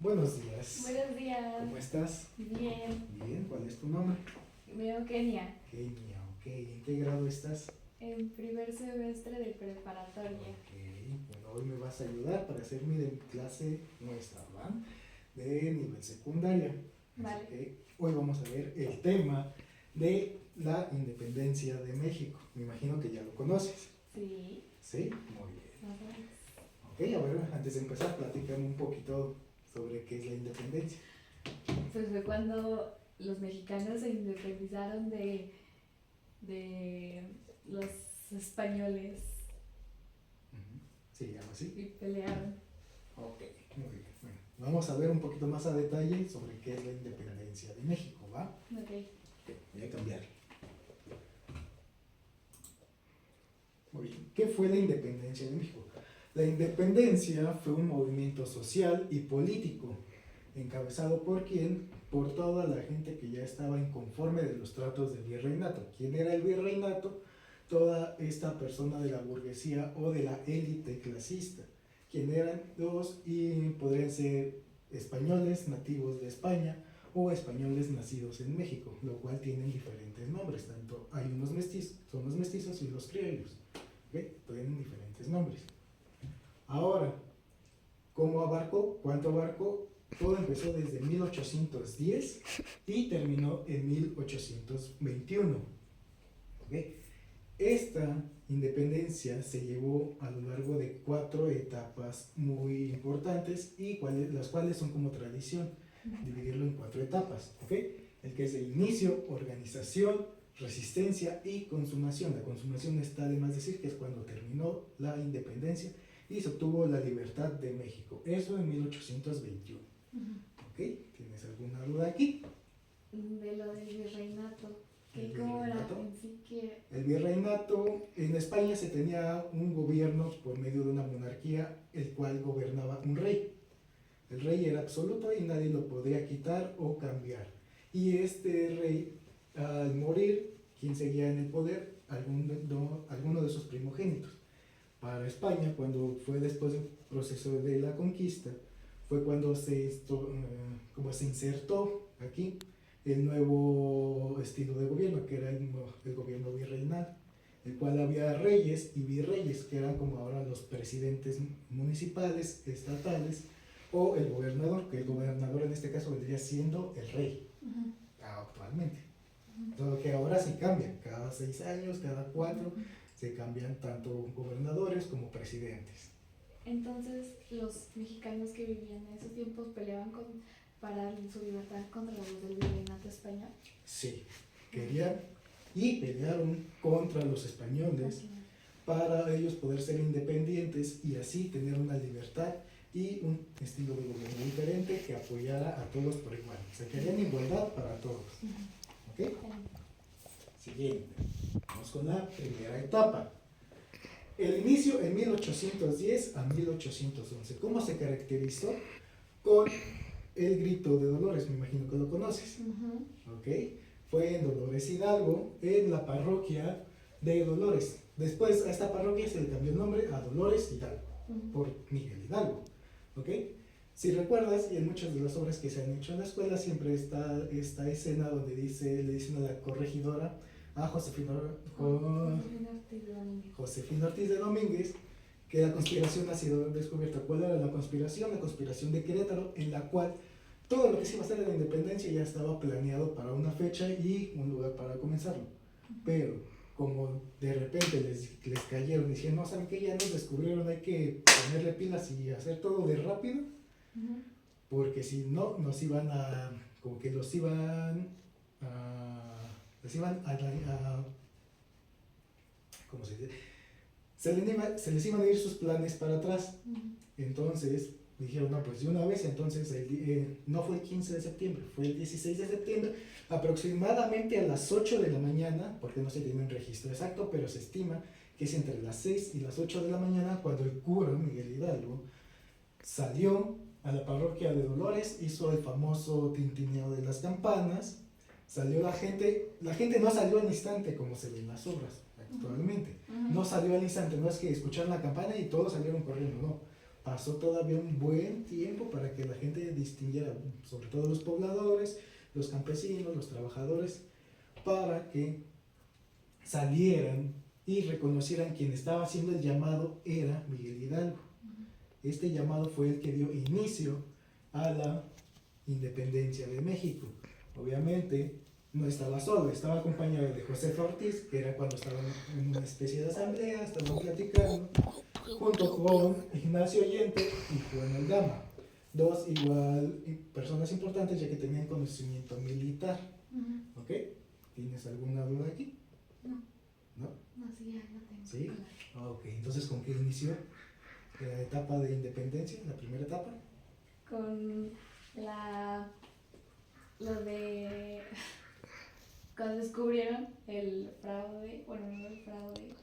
Buenos días. Buenos días. ¿Cómo estás? Bien. Bien, ¿cuál es tu nombre? Me llamo Kenia. Kenia, ok. ¿En qué grado estás? En primer semestre de preparatoria. Ok, bueno, hoy me vas a ayudar para hacer mi clase nuestra, ¿va? De nivel secundaria. Vale. Así que hoy vamos a ver el tema de la independencia de México. Me imagino que ya lo conoces. Sí. ¿Sí? Muy bien. Más o menos. Ok, a ver, antes de empezar, platícame un poquito sobre qué es la independencia. Pues fue cuando los mexicanos se independizaron de los españoles Ujú. ¿Se llama así? y pelearon. Ok, muy bien. Bueno, vamos a ver un poquito más a detalle sobre qué es la independencia de México, ¿va? Ok. Ok, voy a cambiar. Muy bien. ¿Qué fue la independencia de México? La independencia fue un movimiento social y político, encabezado por quién? Por toda la gente que ya estaba inconforme de los tratos del virreinato. ¿Quién era el virreinato? Toda esta persona de la burguesía o de la élite clasista. ¿Quién eran los? Y podrían ser españoles nativos de España o españoles nacidos en México, lo cual tienen diferentes nombres. Tanto hay unos mestizos, son los mestizos y los criollos. ¿Okay? Tienen diferentes nombres. Ahora, ¿cómo abarcó? ¿Cuánto abarcó? Todo empezó desde 1810 y terminó en 1821. ¿Okay? Esta independencia se llevó a lo largo de 4 etapas muy importantes y las cuales son como tradición dividirlo en 4 etapas. ¿Okay? El que es el inicio, organización, resistencia y consumación. La consumación está de más decir que es cuando terminó la independencia y se obtuvo la libertad de México. Eso en 1821. ¿Ok? ¿Tienes alguna duda aquí? De lo del virreinato. ¿El ¿Cómo era virreinato? en sí que? El virreinato, en España se tenía un gobierno por medio de una monarquía, el cual gobernaba un rey. El rey era absoluto y nadie lo podía quitar o cambiar. Y este rey, al morir, ¿quién seguía en el poder? Alguno de sus primogénitos. Para España, cuando fue después del proceso de la conquista, fue cuando como se insertó aquí el nuevo estilo de gobierno, que era el gobierno virreinal, el cual había reyes y virreyes, que eran como ahora los presidentes municipales, estatales, o el gobernador, que el gobernador en este caso vendría siendo el rey, actualmente. Todo que ahora sí cambia, cada 6 años, cada 4, se cambian tanto gobernadores como presidentes. Entonces, los mexicanos que vivían en esos tiempos peleaban para su libertad contra los del virreinato español. Sí, querían y pelearon contra los españoles para ellos poder ser independientes y así tener una libertad y un estilo de gobierno diferente que apoyara a todos por igual. Se querían igualdad para todos. ¿Ok? Siguiente. Vamos con la primera etapa. El inicio en 1810 a 1811. ¿Cómo se caracterizó? Con el grito de Dolores, me imagino que lo conoces. ¿Ok? Fue en Dolores Hidalgo, en la parroquia de Dolores. Después a esta parroquia se le cambió el nombre a Dolores Hidalgo, por Miguel Hidalgo. ¿Ok? Si recuerdas, y en muchas de las obras que se han hecho en la escuela, siempre está esta escena donde le dicen a la corregidora, a Josefina Ortiz de Domínguez, que la conspiración ha sido descubierta. ¿Cuál era la conspiración? La conspiración de Querétaro, en la cual todo lo que se iba a hacer de la independencia ya estaba planeado para una fecha y un lugar para comenzarlo. Pero como de repente les cayeron diciendo, no, ¿saben qué? Ya nos descubrieron, hay que ponerle pilas y hacer todo de rápido, porque si no, nos iban a, como que los iban a ¿cómo se dice? Se les iban a ir sus planes para atrás. Entonces dijeron, no, pues de una vez. Entonces no fue el 15 de septiembre, fue el 16 de septiembre, aproximadamente a las 8 de la mañana, porque no se tiene un registro exacto, pero se estima que es entre las 6 y las 8 de la mañana cuando el cura Miguel Hidalgo salió a la parroquia de Dolores, hizo el famoso tintineo de las campanas, salió la gente no salió al instante como se ve en las obras actualmente, no salió al instante, no es que escucharon la campana y todos salieron corriendo, no, pasó todavía un buen tiempo para que la gente distinguiera, sobre todo los pobladores, los campesinos, los trabajadores, para que salieran y reconocieran quien estaba haciendo el llamado era Miguel Hidalgo. Este llamado fue el que dio inicio a la independencia de México. Obviamente no estaba solo, estaba acompañado de José Ortiz, que era cuando estaban en una especie de asamblea, estaban platicando, junto con Ignacio Allende y Juan Aldama, dos igual personas importantes ya que tenían conocimiento militar. ¿Ok? ¿Tienes alguna duda aquí? No. ¿No? No, sí, ya no tengo. ¿Sí? Ok, entonces ¿con qué inició la etapa de independencia, la primera etapa? Con lo de cuando descubrieron el fraude, bueno, no el fraude,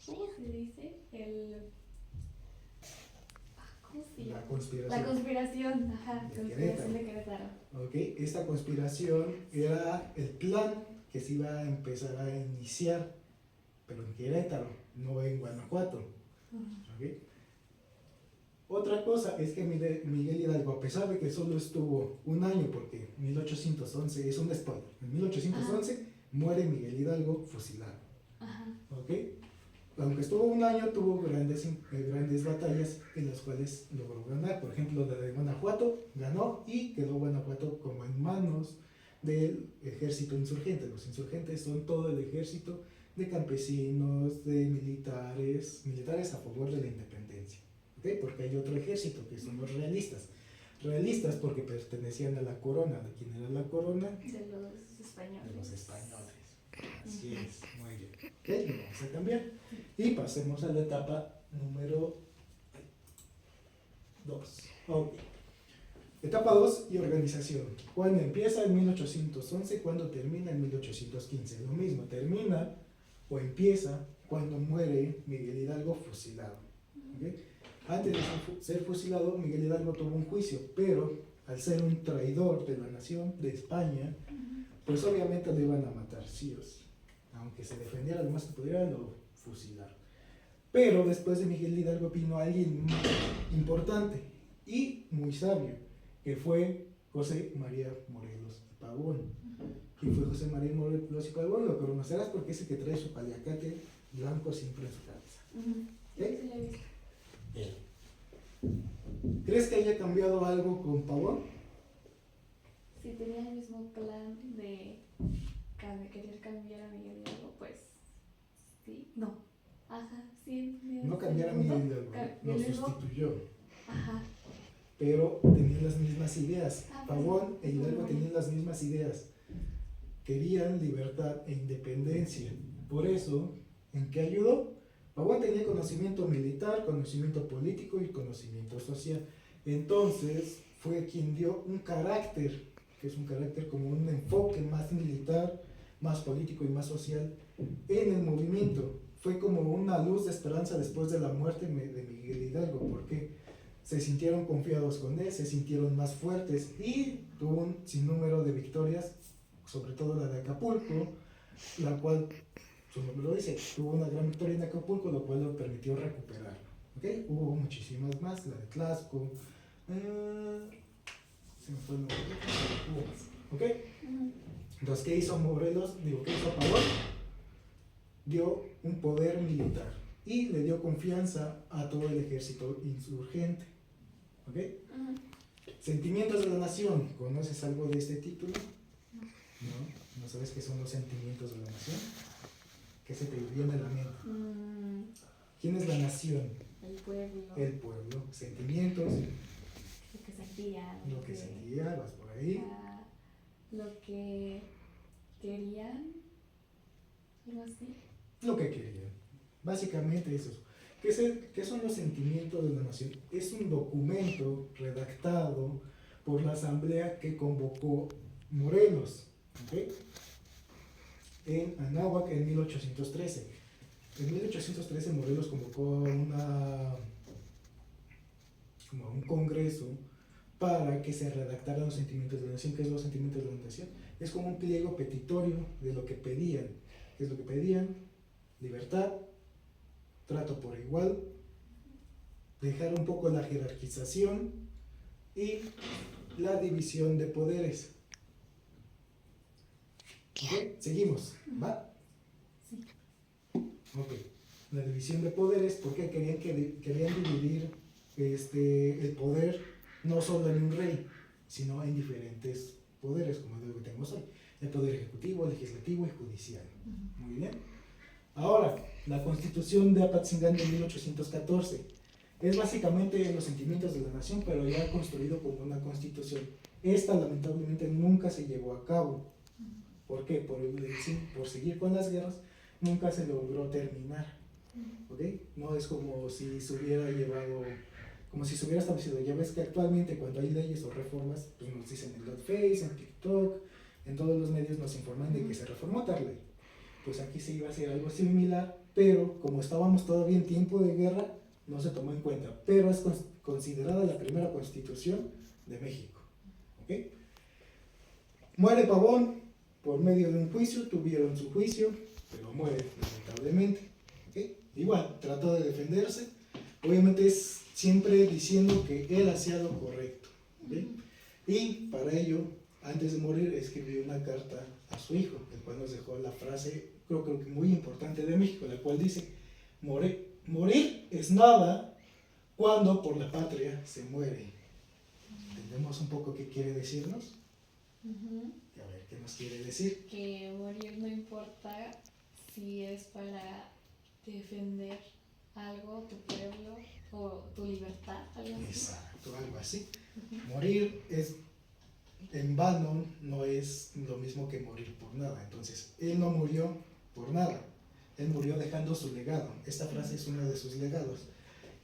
¿cómo se dice? ¿Cómo se llama? La conspiración. La conspiración, ajá, De conspiración de Querétaro. Ok, esta conspiración era el plan que se iba a empezar a iniciar, pero en Querétaro, no en Guanajuato. ¿Ok? Otra cosa es que Miguel Hidalgo, a pesar de que solo estuvo un año, porque 1811 es un spoiler, en 1811 muere Miguel Hidalgo fusilado. Ajá. ¿Ok? Aunque estuvo un año, tuvo grandes batallas en las cuales logró ganar. Por ejemplo, la de Guanajuato ganó y quedó Guanajuato como en manos del ejército insurgente. Los insurgentes son todo el ejército de campesinos, de militares a favor de la independencia. ¿Okay? Porque hay otro ejército que son los realistas. Realistas porque pertenecían a la corona. ¿De quién era la corona? De los españoles. De los españoles. Así es, muy bien. Ok, lo vamos a cambiar. Y pasemos a la etapa número 2. Ok. Etapa 2 y organización. ¿Cuándo empieza? En 1811, ¿cuándo termina? En 1815. Lo mismo, termina o empieza cuando muere Miguel Hidalgo fusilado. ¿Okay? Antes de ser fusilado, Miguel Hidalgo tuvo un juicio, pero al ser un traidor de la nación, de España, pues obviamente lo iban a matar, sí o sí. Aunque se defendiera lo más que pudiera, lo fusilaron. Pero después de Miguel Hidalgo vino alguien muy importante y muy sabio, que fue José María Morelos y Pavón. Y fue José María Morelos y Pavón, lo conocerás porque es el que trae su paliacate blanco siempre en su cabeza. ¿Okay? Sí, la he visto. Él. ¿Crees que haya cambiado algo con Pavón? Si tenía el mismo plan de querer cambiar a Miguel Hidalgo, pues sí, no. Ajá, sí. No cambiar a Miguel Hidalgo, lo sustituyó. Ajá. Pero tenían las mismas ideas. Pavón e pues, Hidalgo tenían las mismas ideas. Querían libertad e independencia. Por eso, ¿en qué ayudó? Pavón tenía conocimiento militar, conocimiento político y conocimiento social. Entonces, fue quien dio un carácter, que es un carácter como un enfoque más militar, más político y más social en el movimiento. Fue como una luz de esperanza después de la muerte de Miguel Hidalgo, porque se sintieron confiados con él, se sintieron más fuertes y tuvo un sinnúmero de victorias, sobre todo la de Acapulco, la cual, su nombre lo dice, tuvo una gran victoria en Acapulco, lo cual lo permitió recuperarlo. ¿Okay? Hubo muchísimas más, la de Tlaxco, se me fue el nombre, hubo más. ¿Okay? Entonces, ¿qué hizo Morelos? ¿Qué hizo Pavón? Dio un poder militar y le dio confianza a todo el ejército insurgente. ¿Ok? Sentimientos de la nación. ¿Conoces algo de este título? ¿No? ¿No sabes qué son los sentimientos de la nación? ¿Qué se te viene a la mente? ¿Quién es la nación? El pueblo. El pueblo. Sentimientos. Lo que sentía. Lo que sentía, vas por ahí. Lo que querían. Algo así. Lo que querían. Básicamente eso. ¿Qué son los sentimientos de la nación? Es un documento redactado por la asamblea que convocó Morelos, ¿okay? En Anáhuac en 1813. En 1813 Morelos convocó como un congreso para que se redactaran los sentimientos de la nación. ¿Qué es los sentimientos de la nación? Es como un pliego petitorio de lo que pedían. ¿Qué es lo que pedían? Libertad, trato por igual, dejar un poco la jerarquización y la división de poderes. ¿Ok? Seguimos, ¿va? Sí. Ok. La división de poderes, porque querían dividir el poder no solo en un rey, sino en diferentes poderes, como lo que tenemos hoy. El poder ejecutivo, legislativo y judicial. Muy bien. Ahora, la Constitución de Apatzingán de 1814 es básicamente los sentimientos de la nación, pero ya construido como una constitución. Esta lamentablemente nunca se llevó a cabo. ¿Por qué? Por seguir con las guerras, nunca se logró terminar. ¿Ok? No es como si se hubiera llevado, como si se hubiera establecido. Ya ves que actualmente cuando hay leyes o reformas, pues nos dicen en Face, en TikTok, en todos los medios nos informan de que se reformó tal ley. Pues aquí se iba a hacer algo similar, pero como estábamos todavía en tiempo de guerra, no se tomó en cuenta. Pero es considerada la primera constitución de México. ¿Ok? Muere Pavón por medio de un juicio, tuvieron su juicio, pero muere lamentablemente. ¿Ok? Igual, trató de defenderse, obviamente es siempre diciendo que él hacía lo correcto. ¿Ok? Y para ello, antes de morir, escribió una carta a su hijo, el cual nos dejó la frase, creo que muy importante de México, la cual dice: morir es nada cuando por la patria se muere. ¿Entendemos un poco qué quiere decirnos? A ver, ¿qué nos quiere decir? Que morir no importa si es para defender algo, tu pueblo o tu libertad, algo así. Exacto, algo así. Morir es en vano, no es lo mismo que morir por nada. Entonces, él no murió por nada, él murió dejando su legado. Esta frase es uno de sus legados.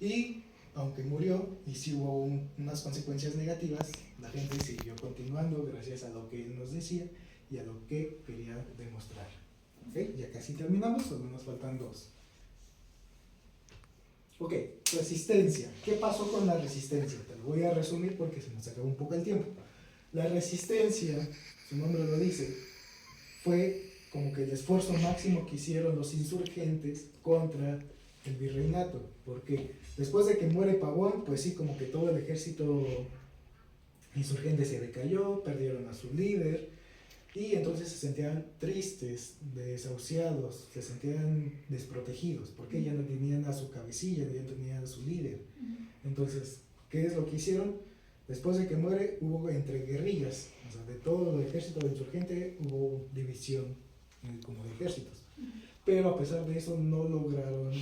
Y aunque murió y sí hubo unas consecuencias negativas, la gente siguió continuando gracias a lo que él nos decía y a lo que quería demostrar. ¿Ok? Ya casi terminamos, solo nos faltan dos. Ok, resistencia. ¿Qué pasó con la resistencia? Te lo voy a resumir porque se nos acabó un poco el tiempo. La resistencia, su nombre lo dice, fue como que el esfuerzo máximo que hicieron los insurgentes contra el virreinato, porque después de que muere Pavón, pues sí, como que todo el ejército insurgente se decayó, perdieron a su líder, y entonces se sentían tristes, desahuciados, se sentían desprotegidos, porque ya no tenían a su cabecilla, ya no tenían a su líder. Entonces, ¿qué es lo que hicieron? Después de que muere, hubo entre guerrillas, o sea, de todo el ejército insurgente hubo división como de ejércitos. Pero a pesar de eso no lograron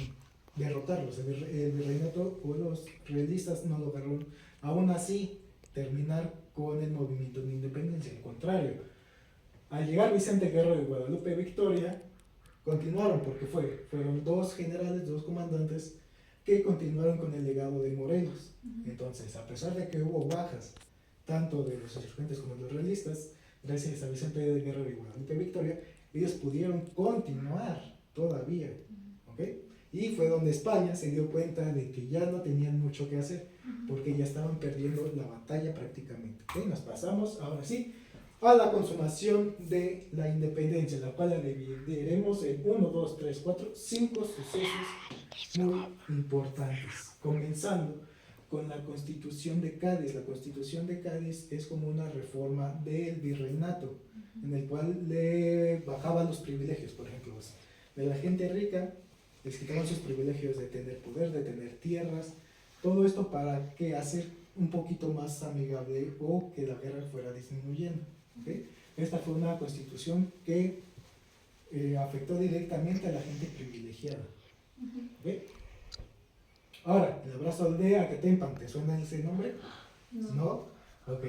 derrotarlos. El virreinato o los realistas no lograron aún así terminar con el movimiento de independencia. Al contrario, al llegar Vicente Guerrero de Guadalupe Victoria, continuaron porque fueron dos generales, dos comandantes que continuaron con el legado de Morelos. Entonces, a pesar de que hubo bajas, tanto de los insurgentes como de los realistas, gracias a Vicente de Guerrero y Guadalupe Victoria, ellos pudieron continuar todavía. ¿Ok? Y fue donde España se dio cuenta de que ya no tenían mucho que hacer, porque ya estaban perdiendo la batalla prácticamente. ¿Ok? Nos pasamos, ahora sí, a la consumación de la independencia, la cual la dividiremos en 1, 2, 3, 4, 5 sucesos muy importantes. Comenzando con la Constitución de Cádiz. La Constitución de Cádiz es como una reforma del virreinato, en el cual le bajaban los privilegios, por ejemplo, de la gente rica, les quitaban sus privilegios de tener poder, de tener tierras, todo esto para que hacer un poquito más amigable o que la guerra fuera disminuyendo. ¿Okay? Esta fue una constitución que afectó directamente a la gente privilegiada. ¿Okay? Ahora, el abrazo de Acatempan, ¿te suena ese nombre? ¿No? Ok,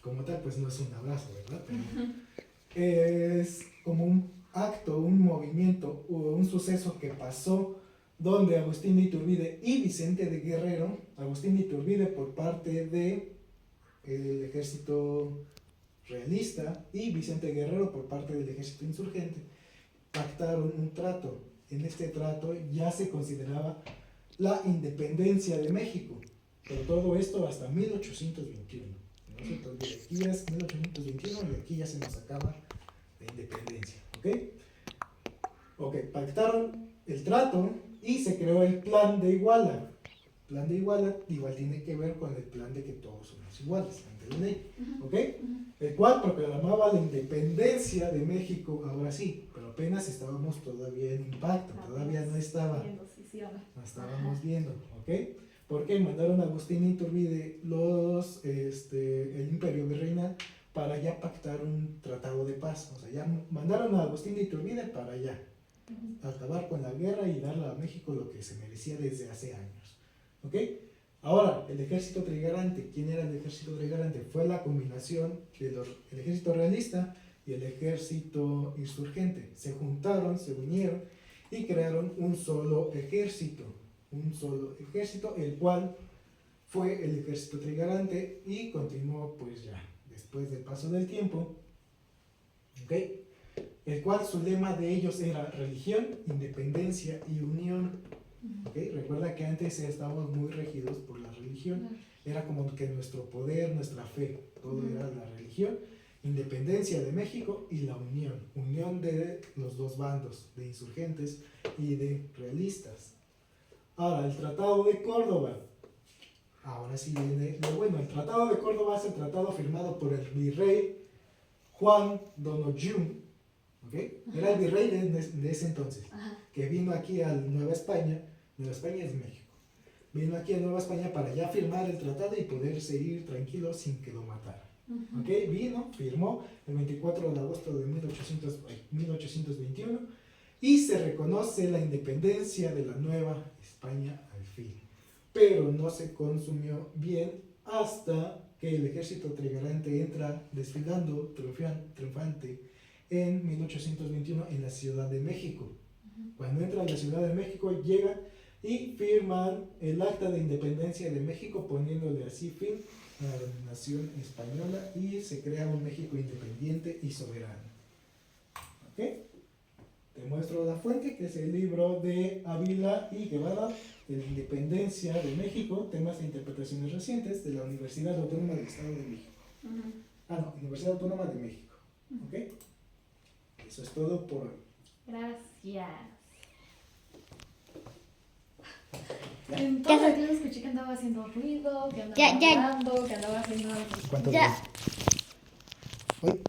como tal, pues no es un abrazo, ¿verdad? Pero es como un acto, un movimiento o un suceso que pasó donde Agustín de Iturbide y Vicente de Guerrero, Agustín de Iturbide por parte del ejército realista y Vicente Guerrero por parte del ejército insurgente, pactaron un trato. En este trato ya se consideraba la independencia de México, pero todo esto hasta 1821. No se te olvide, aquí es 1821 y aquí ya se nos acaba la independencia. ¿Ok? Ok, pactaron el trato y se creó el Plan de Iguala. plan de igualdad igual tiene que ver con el plan de que todos somos iguales ante la ley, ¿ok? El cual proclamaba la independencia de México, ahora sí, pero apenas estábamos todavía en impacto, todavía no estaba, Viendo si sí o no. no estábamos viendo, ¿ok? Porque mandaron a Agustín Iturbide el imperio virreinal para ya pactar un tratado de paz, o sea, ya mandaron a Agustín Iturbide para allá, acabar con la guerra y darle a México lo que se merecía desde hace años, ¿ok? Ahora, el ejército trigarante, ¿quién era el ejército trigarante? Fue la combinación del ejército realista y el ejército insurgente. Se juntaron, se unieron y crearon un solo ejército, el cual fue el ejército trigarante y continuó pues ya, después del paso del tiempo, ¿ok? El cual su lema de ellos era religión, independencia y unión. ¿Okay? Recuerda que antes estábamos muy regidos por la religión, era como que nuestro poder, nuestra fe, todo era la religión, independencia de México y la unión de los dos bandos, de insurgentes y de realistas. Ahora, el Tratado de Córdoba, ahora sí viene lo bueno, el Tratado de Córdoba es el tratado firmado por el virrey Juan Donojú, ¿okay? Era el virrey de ese entonces, que vino aquí a Nueva España. Nueva España es México. Vino aquí a Nueva España para ya firmar el tratado y poderse ir tranquilo sin que lo mataran. ¿Okay? Vino, firmó el 24 de agosto de 1821 y se reconoce la independencia de la Nueva España al fin. Pero no se consumió bien hasta que el ejército trigarante entra desfilando triunfante en 1821 en la Ciudad de México. Cuando entra a la Ciudad de México, llega y firman el Acta de Independencia de México, poniéndole así fin a la nación española y se crea un México independiente y soberano. ¿Ok? Te muestro la fuente, que es el libro de Ávila y Guevara, de la Independencia de México, temas e interpretaciones recientes, de la Universidad Autónoma del Estado de México. Universidad Autónoma de México. ¿Ok? Eso es todo por hoy. Gracias. Entonces yo escuché que andaba haciendo ruido, que andaba hablando, que andaba haciendo algo. ¿Cuánto? Ya. ¿Hoy?